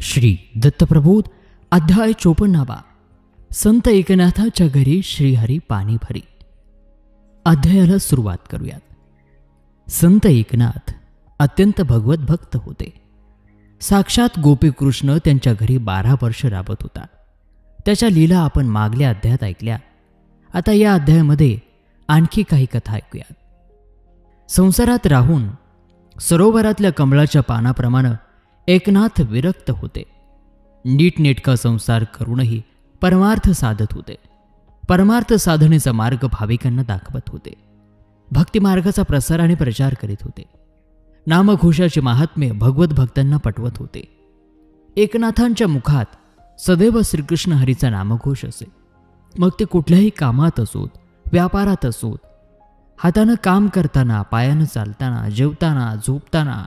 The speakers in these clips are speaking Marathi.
श्री दत्तप्रबोध अध्याय 54. संत एकनाथाच्या घरी श्रीहरी पाणी भरी. अध्यायाला सुरुवात करूयात. संत एकनाथ अत्यंत भगवत भक्त होते. साक्षात गोपीकृष्ण त्यांच्या घरी 12 वर्ष राबत होता. त्याच्या लीला आपण मागल्या अध्यायात ऐकल्या. आता या अध्यायामध्ये आणखी काही कथा ऐकूयात. संसारात राहून सरोवरातल्या कमळाच्या पानाप्रमाणे एकनाथ विरक्त होते. नीटनेटका संसार करूनही परमार्थ साधत होते. परमार्थ साधनेचा मार्ग भाविकांना दाखवत होते. भक्तिमार्गाचा प्रसार आणि प्रचार करीत होते. नामघोषाचे महात्म्य भगवत भक्तांना पटवत होते. एकनाथांच्या मुखात सदैव श्रीकृष्ण हरीचा नामघोष असे. मग ते कुठल्याही कामात असोत, व्यापारात असोत, हातानं काम करताना, पायानं चालताना, जेवताना, झोपताना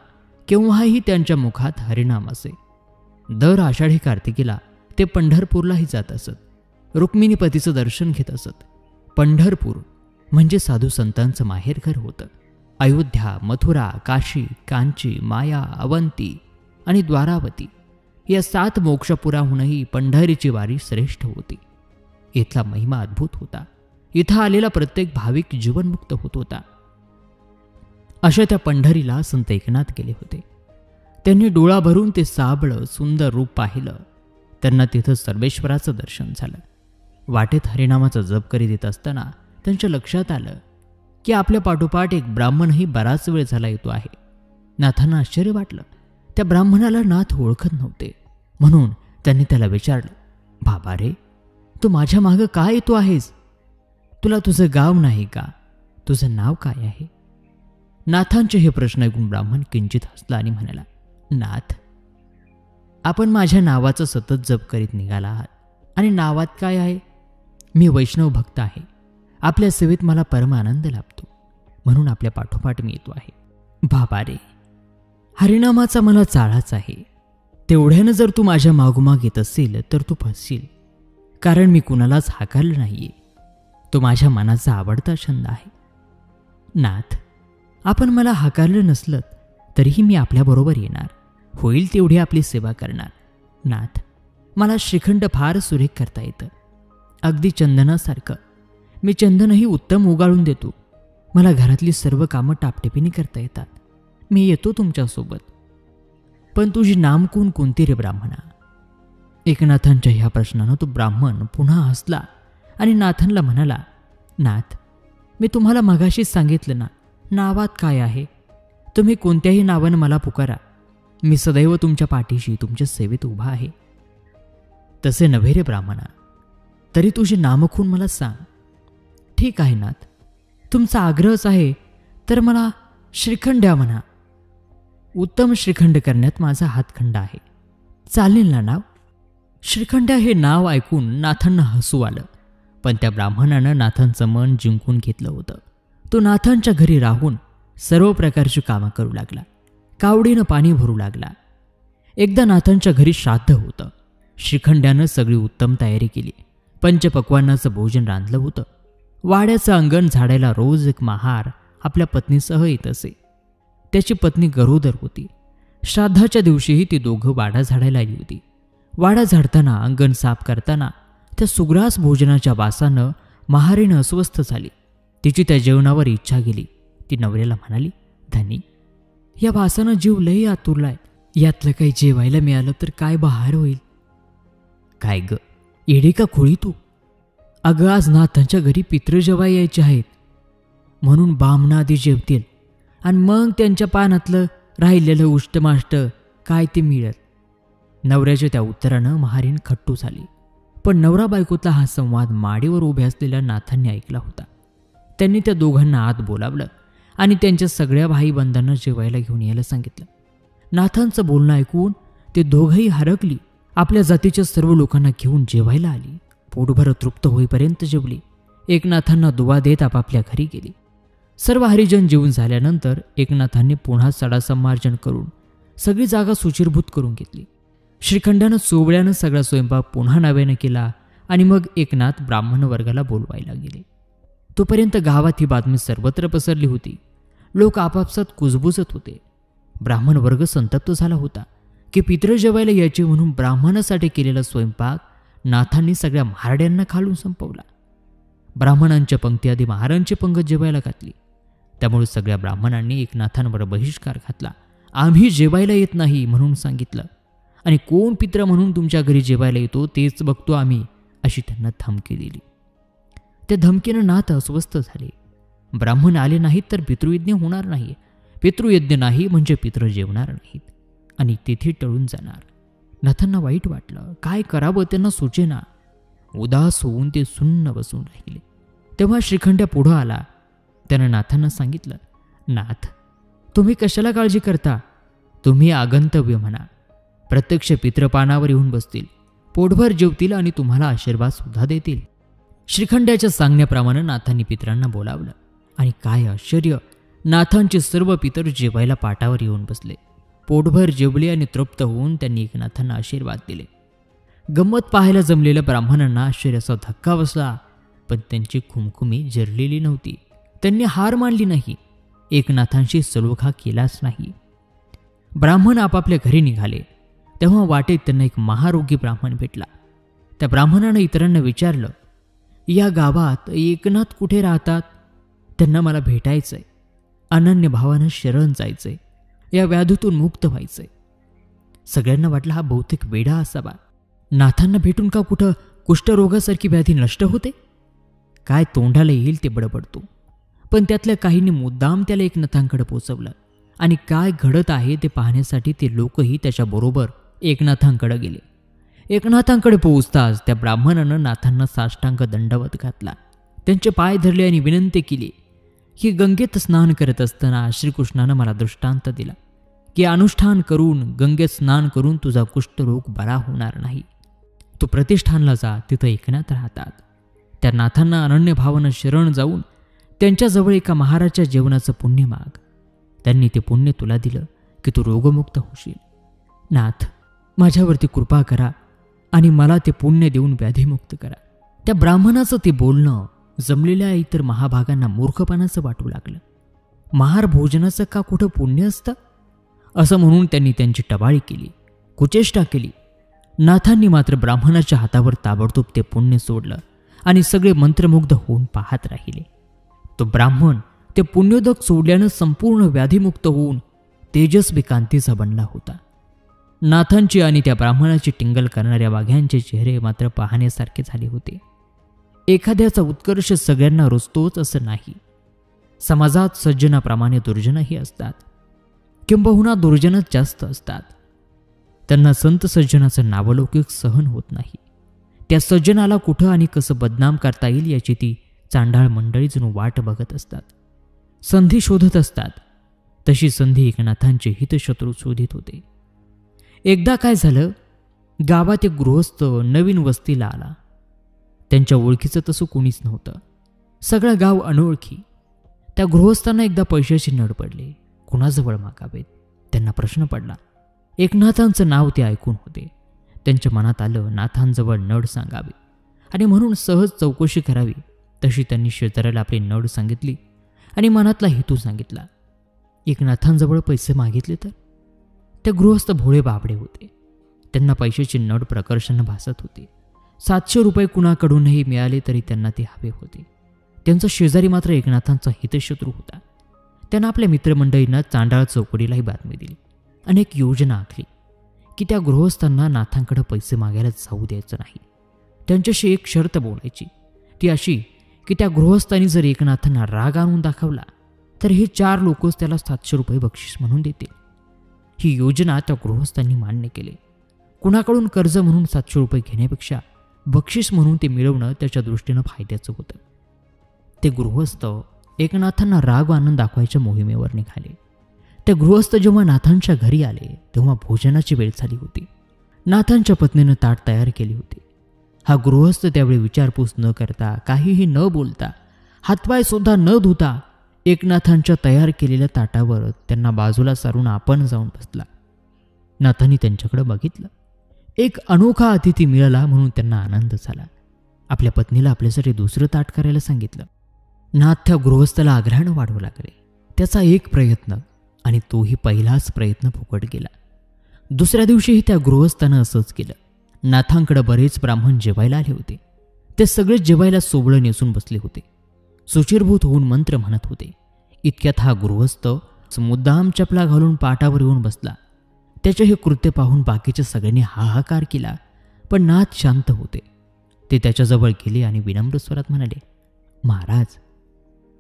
केव्हाही त्यांच्या मुखात हरिनाम असे. दर आषाढी कार्तिकीला ते पंढरपूरलाही जात असत. रुक्मिणीपतीचं दर्शन घेत असत. पंढरपूर म्हणजे साधू संतांचं माहेरघर होतं. अयोध्या, मथुरा, काशी, कांची, माया, अवंती आणि द्वारावती या 7 मोक्षपुराहूनही पंढरीची वारी श्रेष्ठ होती. इथला महिमा अद्भुत होता. इथं आलेला प्रत्येक भाविक जीवनमुक्त होत होता. अशा त्या पंढरीला संत एकनाथ गेले होते. त्यांनी डोळा भरून ते साबळं सुंदर रूप पाहिलं. त्यांना तिथं सर्वेश्वराचं दर्शन झालं. वाटेत हरिनामाचा जप करीत येत असताना त्यांच्या लक्षात आलं की आपल्या पाठोपाठ एक ब्राह्मणही बराच वेळ झाला येतो आहे. नाथांना आश्चर्य वाटलं. त्या ब्राह्मणाला नाथ ओळखत नव्हते. म्हणून त्यांनी त्याला विचारलं, बाबा रे, तू माझ्या मागं का येतो आहेस? तुला तुझं गाव नाही का? तुझं नाव काय आहे? नाथांचे हे प्रश्न ऐकून ब्राह्मण किंचित हसला आणि म्हणाला, नाथ, आपण माझ्या नावाचं सतत जप करीत निघाला आहात. आणि नावात काय आहे? मी वैष्णव भक्त आहे. आपल्या सेवेत मला परम आनंद लाभतो. म्हणून आपल्या पाठोपाठ मी येतो आहे. बाबा रे, हरिनामाचा मला चाळाच आहे. तेवढ्यानं जर तू माझ्या मागोमाग येत असेल तर तू फसशील. कारण मी कुणालाच हाकारलं नाहीये. तो माझ्या मनाचा आवडता छंद आहे. नाथ, आपण मला हाकारलं नसलं तरीही मी आपल्याबरोबर येणार. होईल तेवढी आपली सेवा करणार. नाथ, मला श्रीखंड फार सुरेख करता येतं. अगदी चंदनासारखं. मी चंदनही उत्तम उगाळून देतो. मला घरातली सर्व कामं टापटिपीने करता येतात. मी येतो तुमच्यासोबत. पण तुझी नामकून कोणती रे ब्राह्मणा? एकनाथांच्या ह्या प्रश्नानं तो ब्राह्मण पुन्हा हसला आणि नाथांना म्हणाला, नाथ, मी तुम्हाला मगाशीच सांगितलं ना, नावात काय आहे? तुम्ही कोणत्याही नावानं मला पुकारा. मी सदैव तुमच्या पाठीशी, तुमच्या सेवेत उभा आहे. तसे नव्हे रे ब्राह्मणा. तरी तुझे नामखून मला सांग. ठीक आहे नाथ, तुमचा आग्रहच आहे तर मला श्रीखंड द्या म्हणा. उत्तम श्रीखंड करण्यात माझा हातखंड आहे. चालेल ना नाव? श्रीखंड्या हे नाव ऐकून नाथांना हसू आलं. पण त्या ब्राह्मणानं नाथांचं मन जिंकून घेतलं होतं. तो नाथांच्या घरी राहून सर्व प्रकारची कामं करू लागला. कावडीनं पाणी भरू लागला. एकदा नाथांच्या घरी श्राद्ध होतं. श्रीखंड्यानं सगळी उत्तम तयारी केली. पंचपक्वान्नाचं भोजन रांधलं होतं. वाड्याचं अंगण झाडायला रोज एक महार आपल्या पत्नीसह येत असे. त्याची पत्नी गरोदर होती. श्राद्धाच्या दिवशीही ती दोघं वाडा झाडायला आली होती. वाडा झाडताना, अंगण साफ करताना त्या सुग्रास भोजनाच्या वासानं महारीनं अस्वस्थ झाली. तिची त्या जेवणावर इच्छा गेली. ती नवऱ्याला म्हणाली, धनी, या वासानं जीव लई आतुरलाय. यातलं काही जेवायला मिळालं तर काय बहार होईल. काय ग, येडी का खोळी तू? अगं, आज नाथांच्या घरी पित्र जेवाय यायचे आहेत. म्हणून बामणा आधी जेवतील आणि मग त्यांच्या पानातलं राहिलेलं उष्टमाष्ट काय ते मिळेल. नवऱ्याच्या त्या उत्तरानं महारीण खट्टू झाली. पण नवरा बायकोतला हा संवाद माडीवर उभे असलेल्या नाथांनी ऐकला होता. त्यांनी त्या दोघांना आत बोलावलं आणि त्यांच्या सगळ्या भाईबंधांना जेवायला घेऊन यायला सांगितलं. नाथांचं बोलणं ऐकून ते दोघंही हरकली. आपल्या जातीच्या सर्व लोकांना घेऊन जेवायला आली. पोटभर तृप्त होईपर्यंत जेवली. एकनाथांना दुवा देत आपापल्या घरी गेली. सर्व हरिजन जेवून झाल्यानंतर एकनाथांनी पुन्हा सडासंमार्जन करून सगळी जागा सुचिरभूत करून घेतली. श्रीखंडानं सोवळ्यानं सगळा स्वयंपाक पुन्हा नव्यानं केला आणि मग एकनाथ ब्राह्मण वर्गाला बोलवायला गेले. तोपर्यंत गावात ही बातमी सर्वत्र पसरली होती. लोक आपापसात कुजबुजत होते. ब्राह्मण वर्ग संतप्त झाला होता. की पितृ जेवायला यायचे म्हणून ब्राह्मणासाठी केलेला स्वयंपाक नाथांनी सगळ्या महारड्यांना खालून संपवला. ब्राह्मणांच्या पंक्ती आधी महारांची पंगत जेवायला घातली. त्यामुळे सगळ्या ब्राह्मणांनी एकनाथांवर बहिष्कार घातला. आम्ही जेवायला येत नाही म्हणून सांगितलं, आणि कोण पित्र म्हणून तुमच्या घरी जेवायला येतो तेच बघतो आम्ही, अशी त्यांना धमकी दिली. त्या धमकीनं नाथ अस्वस्थ झाले. ब्राह्मण आले नाहीत तर पितृयज्ञ होणार नाही, पितृयज्ञ नाही म्हणजे पित्र जेवणार नाहीत आणि तिथे टळून जाणार. नाथांना वाईट वाटलं. काय करावं त्यांना सुचेना. उदास होऊन ते सुन्न बसून राहिले. तेव्हा श्रीखंड्या पुढं आला. त्यानं नाथांना सांगितलं, नाथ, तुम्ही कशाला काळजी करता? तुम्ही आगंतव्य म्हणा. प्रत्यक्ष पितृपानावर येऊन बसतील, पोटभर जेवतील आणि तुम्हाला आशीर्वाद सुद्धा देतील. श्रीखंड्याच्या सांगण्याप्रमाणे नाथांनी पितरांना बोलावलं आणि काय आश्चर्य, नाथांचे सर्व पितर जेवायला पाटावर येऊन बसले. पोटभर जेवले आणि तृप्त होऊन त्यांनी एकनाथांना आशीर्वाद दिले. गंमत पाहायला जमलेल्या ब्राह्मणांना आश्चर्याचा धक्का बसला, पण त्यांची खुमखुमी जिरलेली नव्हती. त्यांनी हार मानली नाही. एकनाथांशी सलोखा केलाच नाही. ब्राह्मण आपापल्या घरी निघाले. तेव्हा वाटेत त्यांना एक महारोगी ब्राह्मण भेटला. त्या ब्राह्मणानं इतरांना विचारलं, या गावात एकनाथ कुठे राहतात? त्यांना मला भेटायचंय. अनन्य भावानं शरण जायचंय. या व्याधीतून मुक्त व्हायचंय. सगळ्यांना वाटलं हा बहुतेक वेडा असावा. नाथांना भेटून का कुठं कुष्ठरोगासारखी व्याधी नष्ट होते? काय तोंडाला येईल ते बडबडतो. पण त्यातल्या काहींनी मुद्दाम त्याला एकनाथांकडे पोचवलं आणि काय घडत आहे ते पाहण्यासाठी ते लोकही त्याच्याबरोबर एकनाथांकडे गेले. एकनाथांकडे पोहोचताच त्या ब्राह्मणानं नाथांना साष्टांग दंडवत घातला. त्यांचे पाय धरले आणि विनंती केली की गंगेत स्नान करत असताना श्रीकृष्णानं मला दृष्टांत दिला की अनुष्ठान करून गंगेत स्नान करून तुझा कुष्ठरोग बरा होणार नाही. तू प्रतिष्ठानला जा, तिथं एकनाथ राहतात. त्या नाथांना अनन्य भावानं शरण जाऊन त्यांच्याजवळ एका महाराच्या जेवणाचं पुण्य माग. त्यांनी ते पुण्य तुला दिलं की तू रोगमुक्त होशील. नाथ, माझ्यावरती कृपा करा आणि मला ते पुण्य देऊन व्याधीमुक्त करा. त्या ब्राह्मणाचं ते बोलणं जमलेल्या इतर महाभागांना मूर्खपणाचं वाटू लागलं. महार भोजनाचं का कुठं पुण्य असतं असं म्हणून त्यांनी त्यांची टवाळी केली, कुचेष्टा केली. नाथांनी मात्र ब्राह्मणाच्या हातावर ताबडतोब ते पुण्य सोडलं आणि सगळे मंत्रमुग्ध होऊन पाहत राहिले. तो ब्राह्मण ते पुण्योदक सोडल्यानं संपूर्ण व्याधीमुक्त होऊन तेजस्वी कांतीचा बनला होता. नाथांची आणि त्या ब्राह्मणाची टिंगल करणाऱ्या वाघ्यांचे चेहरे मात्र पाहण्यासारखे झाले होते. एखाद्याचा उत्कर्ष सगळ्यांना रुचतोच असं नाही. समाजात सज्जनाप्रमाणे दुर्जनही असतात, किंबहुना दुर्जनच जास्त असतात. त्यांना संत सज्जनाचं नावलौकिक सहन होत नाही. त्या सज्जनाला कुठं आणि कसं बदनाम करता येईल याची ती चांडाळ मंडळी जणू वाट बघत असतात, संधी शोधत असतात. तशी संधी एकनाथांचे हितशत्रू शोधित होते. एकदा काय झालं, गावात एक गृहस्थ नवीन वस्तीला आला. त्यांच्या ओळखीचं तसं कोणीच नव्हतं. सगळं गाव अनोळखी. त्या गृहस्थांना एकदा पैशाची नड पडली. कुणाजवळ मागावेत त्यांना प्रश्न पडला. एकनाथांचं नाव ते ऐकून होते. त्यांच्या मनात आलं नाथांजवळ नड सांगावी आणि म्हणून सहज चौकशी करावी. तशी त्यांनी शेजाऱ्याला आपली नड सांगितली आणि मनातला हेतू सांगितला. एकनाथांजवळ पैसे मागितले तर? ते गृहस्थ भोळे बाबडे होते. त्यांना पैशाची नड प्रकर्षानं भासत होती. 700 रुपये कुणाकडूनही मिळाले तरी त्यांना ते हवे होते. त्यांचा शेजारी मात्र एकनाथांचा हितशत्रू होता. त्यांना आपल्या मित्रमंडळींना चांडाळ चौकडीलाही बातमी दिली. अनेक योजना आखली की त्या गृहस्थांना नाथांकडे पैसे मागायला जाऊ द्यायचं नाही. त्यांच्याशी एक शर्त बोलायची, ती अशी की त्या गृहस्थांनी जर एकनाथांना राग आणून दाखवला तर हे 4 लोकच त्याला 700 रुपये बक्षीस म्हणून देतील. ही योजना त्या गृहस्थांनी मान्य केली. कुणाकडून कर्ज म्हणून 700 रुपये घेण्यापेक्षा बक्षीस म्हणून ते मिळवणं त्याच्या दृष्टीनं फायद्याचं होतं. ते गृहस्थ एकनाथांना राग आनंद दाखवायच्या मोहिमेवर निघाले. ते गृहस्थ जेव्हा नाथांच्या घरी आले तेव्हा भोजनाची वेळ झाली होती. नाथांच्या पत्नीनं ताट तयार केली होती. हा गृहस्थ त्यावेळी विचारपूस न करता, काहीही न बोलता, हातपाय सुद्धा न धुता एकनाथांच्या तयार केलेल्या ताटावर त्यांना बाजूला सारून आपण जाऊन बसला. नाथांनी त्यांच्याकडे बघितलं. एक अनोखा अतिथी मिळाला म्हणून त्यांना आनंद झाला. आपल्या पत्नीला आपल्यासाठी दुसरं ताट करायला सांगितलं. नाथ त्या गृहस्थाला आग्रहानं वाढवू लागले. त्याचा एक प्रयत्न आणि तोही पहिलाच प्रयत्न फुकट गेला. दुसऱ्या दिवशीही त्या गृहस्थानं असंच केलं. नाथांकडे बरेच ब्राह्मण जेवायला आले होते. ते सगळे जेवायला सोबळं नेसून बसले होते. सुचिरभूत होऊन मंत्र म्हणत होते. इतक्यात हा गृहस्थ मुद्दाम चपला घालून पाटावर येऊन बसला. त्याचे हे कृत्य पाहून बाकीच्या सगळ्यांनी हाहाकार केला, पण नाथ शांत होते. ते त्याच्याजवळ गेले आणि विनम्र स्वरात म्हणाले, महाराज,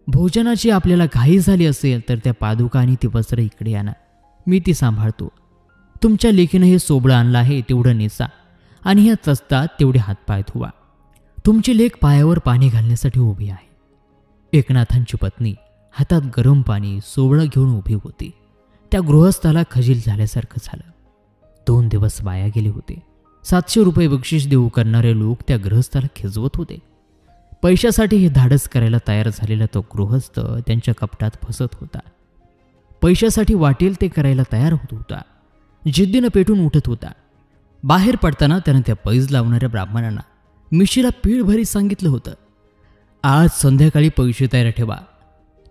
भोजनाची आपल्याला घाई झाली असेल तर त्या पादुका आणि ती वस्त्र इकडे आणा, मी ती सांभाळतो. तुमच्या लेकीनं हे सोबळं आणलं आहे तेवढं नेसा आणि ह्या तस्तात तेवढे हातपाय धुवा. तुमची लेक पायावर पाणी घालण्यासाठी उभी आहे. एकनाथांची पत्नी हातात गरम पाणी सोबळं घेऊन उभी होती. त्या गृहस्थाला खजील झाल्यासारखं झालं. 2 दिवस वाया गेले होते. 700 रुपये बक्षीस देऊ करणारे लोक त्या गृहस्थाला खिजवत होते. पैशासाठी हे धाडस करायला तयार झालेला तो गृहस्थ त्यांच्या कपटात फसत होता. पैशासाठी वाटेल ते करायला तयार होत होता. जिद्दीनं पेटून उठत होता. बाहेर पडताना त्यानं त्या पैज लावणाऱ्या ब्राह्मणांना मिशीला पीळभरी सांगितलं होतं, आज संध्याकाळी पैसे तयार ठेवा.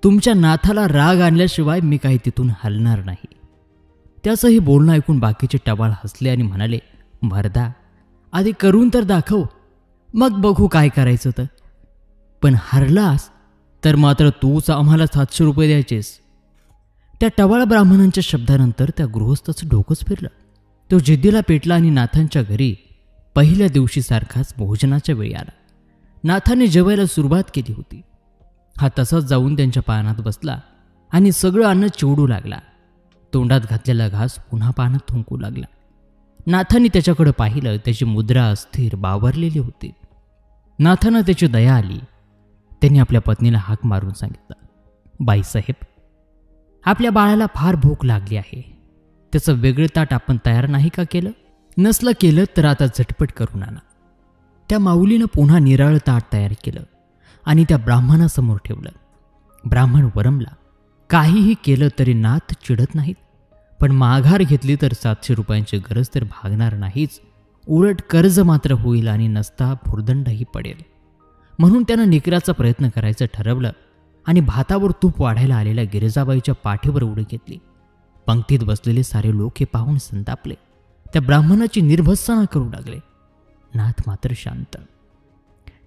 तुमच्या नाथाला राग आणल्याशिवाय मी काही तिथून हलणार नाही. त्याचं हे बोलणं ऐकून बाकीचे टवाळ हसले आणि म्हणाले, भरदा, आधी करून तर दाखव, मग बघू काय करायचं तर. पण हरलास तर मात्र तूच आम्हाला 700 रुपये द्यायचेस. त्या टवाळ ब्राह्मणांच्या शब्दानंतर त्या गृहस्थाचं डोकंच फिरलं. तो जिद्दीला पेटला आणि नाथांच्या घरी पहिल्या दिवशीसारखाच भोजनाच्या वेळी आला. नाथाने जेवायला सुरुवात केली होती. हा तसाच जाऊन त्यांच्या पानात बसला आणि सगळं अन्न चिवडू लागला. तोंडात घातलेला घास पुन्हा पानात थुंकू लागला. नाथांनी त्याच्याकडे पाहिलं. त्याची मुद्रा अस्थिर बावरलेली होती. नाथांना त्याची दया आली. त्यांनी आपल्या पत्नीला हाक मारून सांगितलं, बाईसाहेब, आपल्या बाळाला फार भूक लागली आहे. त्याचं वेगळं ताट आपण तयार नाही का केलं? नसलं केलं तर आता झटपट करून आणा. त्या माऊलीनं पुन्हा निराळं ताट तयार केलं आणि त्या ब्राह्मणासमोर ठेवलं. ब्राह्मण वरमला. काहीही केलं तरी नाथ चिडत नाहीत. पण माघार घेतली तर 700 रुपयांची गरज तर भागणार नाहीच, उलट कर्ज मात्र होईल आणि नसता भुर्दंडही पडेल. म्हणून त्यानं निकराचा प्रयत्न करायचं ठरवलं आणि भातावर तूप वाढायला आलेल्या गिरिजाबाईच्या पाठीवर उडी घेतली. पंक्तीत बसलेले सारे लोक हे पाहून संतापले. त्या ब्राह्मणाची निर्भत्सना करू लागले. नाथ मात्र शांत.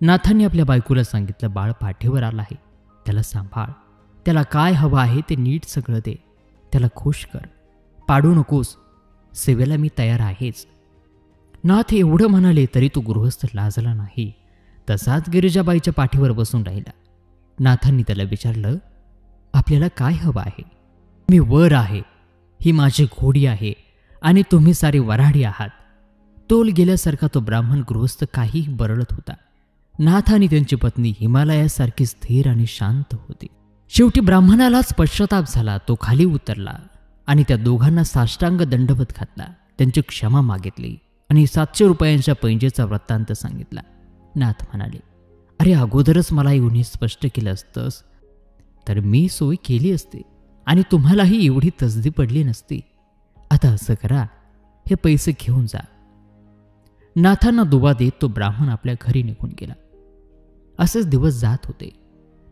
नाथांनी आपल्या बायकोला सांगितलं, बाळ पाठीवर आला आहे, त्याला सांभाळ. त्याला काय हवं आहे ते नीट सगळं दे. त्याला खुश कर. पाडू नकोस. सेवेला मी तयार आहेच. नाथ एवढं म्हणाले तरी तो गृहस्थ लाजला नाही. तसाच गिरिजाबाईच्या पाठीवर बसून राहिला. नाथांनी त्याला विचारलं, आपल्याला काय हवं आहे? मी वर आहे, ही माझी घोडी आहे आणि तुम्ही सारे वऱ्हाडी आहात. तोल गेल्यासारखा तो ब्राह्मण गृहस्थ काहीही बरळत होता. नाथ आणि त्यांची पत्नी हिमालयासारखी स्थिर आणि शांत होती. शेवटी ब्राह्मणालाच पश्चाताप झाला. तो खाली उतरला आणि त्या दोघांना साष्टांग दंडवत घातला. त्यांची क्षमा मागितली आणि 700 रुपयांच्या पैंजेचा वृत्तांत सांगितला. नाथ म्हणाले, अरे अगोदरच मला येऊन स्पष्ट केलं असतंस तर मी सोय केली असते आणि तुम्हालाही एवढी तसदी पडली नसती. आता असं करा, हे पैसे घेऊन जा. नाथांना दुवा देत तो ब्राह्मण आपल्या घरी निघून गेला. असेच दिवस जात होते.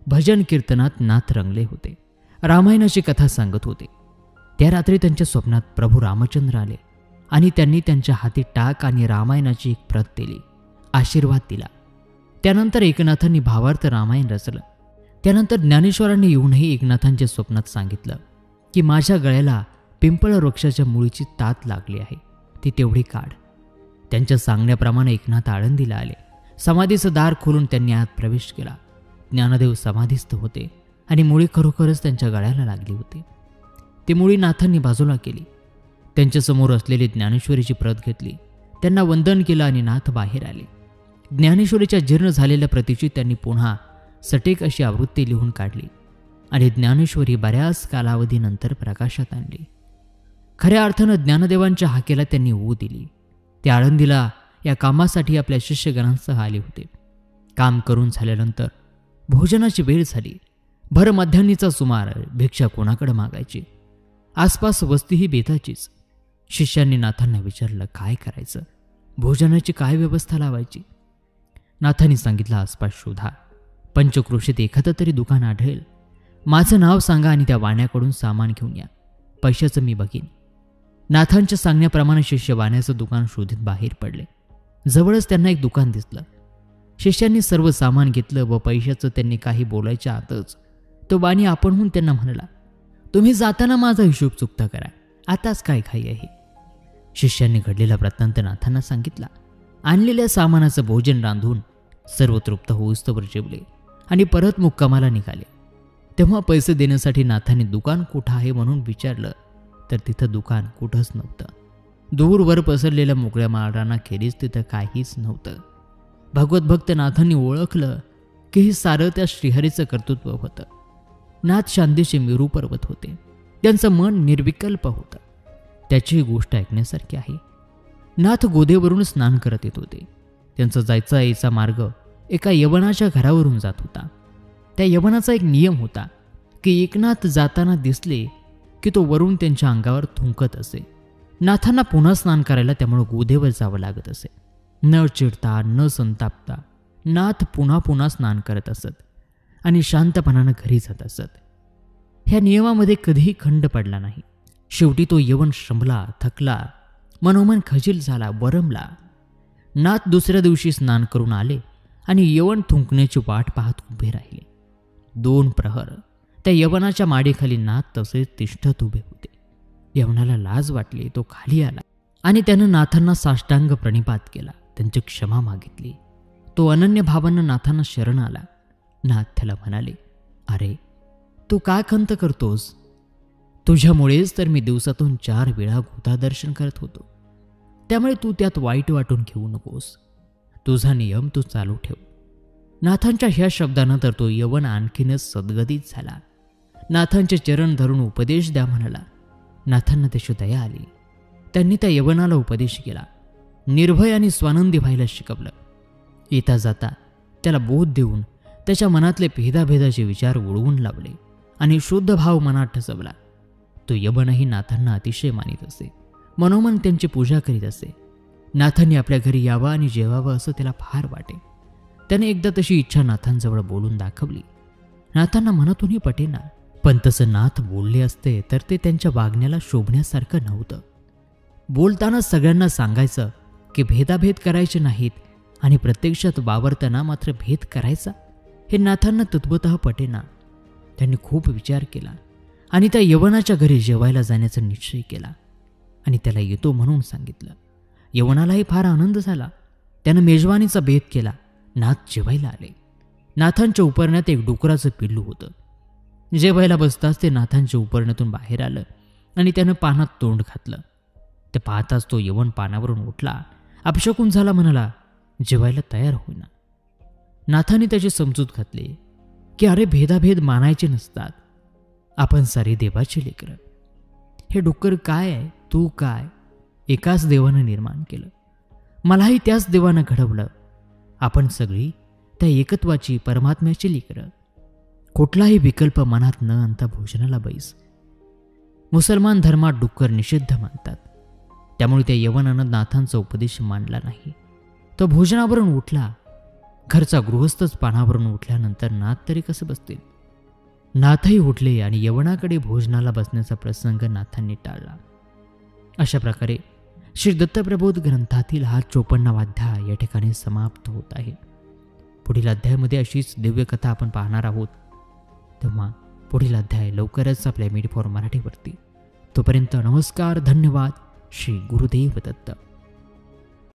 भजन कीर्तनात नाथ रंगले होते. रामायणाची कथा सांगत होते. त्या रात्री त्यांच्या स्वप्नात प्रभू रामचंद्र आले आणि त्यांनी त्यांच्या हाती टाक आणि रामायणाची एक प्रत दिली. आशीर्वाद दिला. त्यानंतर एकनाथांनी भावार्थ रामायण रचलं. त्यानंतर ज्ञानेश्वरांनी येऊनही एकनाथांच्या स्वप्नात सांगितलं की माझ्या गळ्याला पिंपळ वृक्षाच्या मुळीची तात लागली आहे, ती तेवढी काढ. त्यांच्या सांगण्याप्रमाणे एकनाथ आळंदीला आले. समाधीचं दार खोलून त्यांनी आत प्रवेश केला. ज्ञानदेव समाधीस्थ होते आणि मुळी खरोखरच त्यांच्या गळ्याला लागली होती. ती मुळी नाथांनी बाजूला केली. त्यांच्यासमोर असलेली ज्ञानेश्वरीची प्रत घेतली. त्यांना वंदन केलं आणि नाथ बाहेर आले. ज्ञानेश्वरीच्या जीर्ण झालेल्या प्रतीची त्यांनी पुन्हा सटेक अशी आवृत्ती लिहून काढली आणि ज्ञानेश्वरी बऱ्याच कालावधीनंतर प्रकाशात आणली. खऱ्या अर्थानं ज्ञानदेवांच्या हाकेला त्यांनी ऊ दिली. ते आळंदीला या कामासाठी आपल्या शिष्यगणांसह आले होते. काम करून झाल्यानंतर भोजनाची वेळ झाली. भर मध्यान्नीचा सुमार. भिक्षा कोणाकडे मागायची? आसपास वस्तीही बेताचीच. शिष्यांनी नाथांना विचारलं, काय करायचं? भोजनाची काय व्यवस्था लावायची? नाथांनी सांगितलं, आसपास शोधा. पंचक्रोशीत एखादं तरी दुकान आढळेल. माझं नाव सांगा आणि त्या वाण्याकडून सामान घेऊन या. पैशाचं मी बघीन. नाथांच्या सांगण्याप्रमाणे शिष्य वाण्याचं दुकान शोधित बाहेर पडले. जवळच त्यांना एक दुकान दिसलं. शिष्यांनी सर्व सामान घेतलं व पैशाचं त्यांनी काही बोलायच्या आतच तो वाणी आपणहून त्यांना म्हणाला, तुम्ही जाताना माझा हिशोब चुकता करा, आताच काय घाई आहे. शिष्यांनी घडलेला वृत्तांत नाथांना सांगितला. आणलेल्या सामानाचं भोजन रांधून सर्व तृप्त होईस्तोवर जेवले आणि परत मुक्कामाला निघाले. तेव्हा पैसे देण्यासाठी नाथांनी दुकान कुठं आहे म्हणून विचारलं, तर तिथं दुकान कुठंच नव्हतं. दूरवर पसरलेल्या मोकळ्या माळराना खेरीज तिथं काहीच नव्हतं. भगवत भक्त नाथांनी ओळखलं की हे सारं त्या श्रीहरीचं कर्तृत्व होतं. नाथ शांतीचे मेरू पर्वत होते. त्यांचं मन निर्विकल्प होतं. त्याची गोष्ट ऐकण्यासारखी आहे. नाथ गोदेवरून स्नान करत येत होते. त्यांचा जायचा यायचा मार्ग एका यवनाच्या घरावरून जात होता. त्या यवनाचा एक नियम होता की एकनाथ जाताना दिसले की तो वरून त्यांच्या अंगावर थुंकत असे. नाथांना पुन्हा स्नान करायला त्यामुळे गोदेवर जावं लागत असे. न चिडता न संतापता नाथ पुन्हा पुन्हा स्नान करत असत आणि शांतपणानं घरी जात असत. ह्या नियमामध्ये कधीही खंड पडला नाही. शेवटी तो यवन श्रमला, थकला, मनोमन खजील झाला, वरमला. नाथ दुसऱ्या दिवशी स्नान करून आले आणि यवन थुंकण्याची वाट पाहत उभे राहिले. 2 प्रहर त्या यवनाच्या माडीखाली नाथ तसेच तिष्ठत उभे होते. यवनाला लाज वाटली. तो खाली आला आणि त्यानं नाथांना साष्टांग प्रणिपात केला. त्यांची क्षमा मागितली. तो अनन्य भावानं नाथांना शरण आला. नाथ त्याला म्हणाले, अरे तू काय खंत करतोस? तुझ्यामुळेच तर मी दिवसातून 4 वेळा गोदा दर्शन करत होतो. त्यामुळे तू त्यात वाईट वाटून घेऊ नकोस. तुझा नियम तू चालू ठेव. नाथांच्या ह्या शब्दानं तर तो यवन आणखीनच सद्गदित झाला. नाथांचे चरण धरून उपदेश द्या म्हणाला. नाथांना त्याची दया आली. त्यांनी त्या यवनाला उपदेश केला. निर्भय आणि स्वानंदी व्हायला शिकवलं. येता जाता त्याला बोध देऊन त्याच्या मनातले भेदाभेदाचे विचार उडवून लावले आणि शुद्ध भाव मनात ठसवला. तो यवनही नाथांना अतिशय मानित असे. मनोमन त्यांची पूजा करीत असे. नाथांनी आपल्या घरी यावं आणि जेवावं असं त्याला फार वाटे. त्याने एकदा तशी इच्छा नाथांजवळ बोलून दाखवली. नाथांना मनातूनही पटेना, पण तसं नाथ बोलले असते तर ते त्यांच्या वागण्याला शोभण्यासारखं नव्हतं. बोलताना सगळ्यांना सांगायचं की भेदाभेद करायचे नाहीत आणि प्रत्यक्षात वावरताना मात्र भेद करायचा, हे नाथांना तत्वतः पटेना. त्यांनी खूप विचार केला आणि त्या यवनाच्या घरी जेवायला जाण्याचा निश्चय केला आणि त्याला येतो म्हणून सांगितलं. यवनालाही फार आनंद झाला. त्यानं मेजवानीचा बेत केला. नाथ जेवायला आले. नाथांच्या उपरण्यात एक डुकराचं पिल्लू होतं. जेवायला बसताच ते नाथांच्या उपरण्यातून बाहेर आलं आणि त्यानं पानात तोंड घातलं. ते पाहताच तो यवन पानावरून उठला, अपशकून झाला, म्हणाला, जेवायला तयार होईना. नाथांनी त्याची समजूत घातली की अरे भेदाभेद मानायचे नसतात. आपण सारी देवाची लेकरं. हे डुक्कर काय आहे, तू काय, एकाच देवानं निर्माण केलं. मलाही त्याच देवानं घडवलं. आपण सगळी त्या एकत्वाची, परमात्म्याची लेकरं. कुठलाही विकल्प मनात न आणता भोजनाला बैस. मुसलमान धर्मात डुक्कर निषिद्ध मानतात. त्यामुळे त्या यवनानं नाथांचा उपदेश मानला नाही. तो भोजनावरून उठला. घरचा गृहस्थच पानावरून उठल्यानंतर नाथ तरी कसं बसतील. नाथही उठले आणि यवनाकडे भोजनाला बसण्याचा प्रसंग नाथांनी टाळला. अशा प्रकारे श्री दत्तप्रबोध ग्रंथातील हा 54वा अध्याय या ठिकाणी समाप्त होत आहे. पुढील अध्यायामध्ये अशीच दिव्य कथा आपण पाहणार आहोत. तेव्हा पुढील अध्याय लवकरच आपल्या मीडिया फॉर मराठीवरती. तोपर्यंत नमस्कार, धन्यवाद. श्री गुरुदेव दत्त.